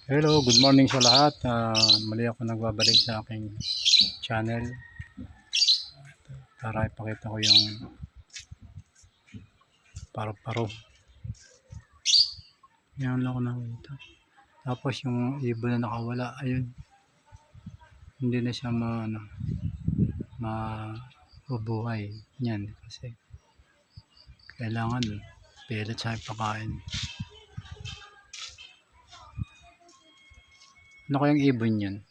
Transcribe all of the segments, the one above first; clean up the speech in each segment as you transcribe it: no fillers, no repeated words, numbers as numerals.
Hello, good morning sa lahat. Muli ako nagbabalik sa aking channel para ipakita ko yung paru-paro. Yan lang ako nakita. Tapos yung ibon na nakawala, ayun. Hindi na siya mabubuhay. Yan kasi kailangan pellet sa pagkain. Ano kayang ibon yan?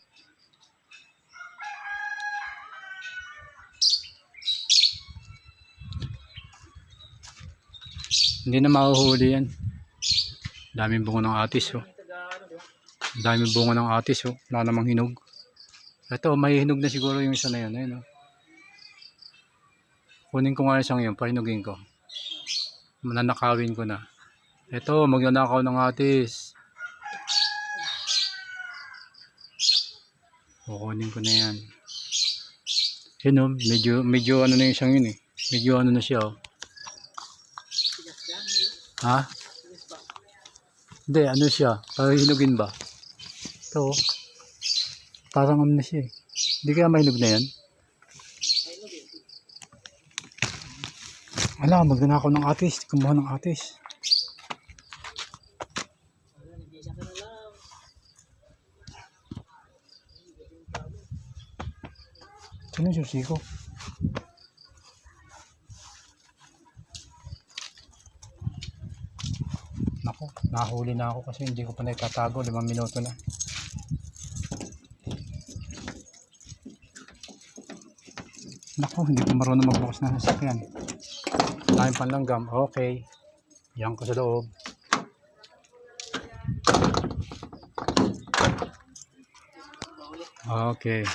Hindi na mahuhuli yan. Daming bunga ng atis, oh. Daming bunga ng atis, oh. Wala namang hinog. Ito, may hinog na siguro yung isa na yun. Ayun, oh. Kunin ko nga isang yun, pahinugin ko. Mananakawin ko na. Ito, magnanakaw ng atis. Kukunin ko na yan. Yun, oh. Medyo ano na yung isang yun, eh. Medyo ano na siya, oh. Ha? Hindi, ano siya? Hinugin ba? Ito, oh. Parang ano na siya, eh. Hindi kaya mahinog na yan? Ala, magnanakaw ng atis. Kumuha ng atis. Sino yung susi ko? Naku, nahuli na ako kasi hindi ko pa naitatago. 5 minuto na. Naku, hindi ko marunong magbukas ng sasakyan. Tayong panlanggam. Okay. Yan ko sa loob. Okay.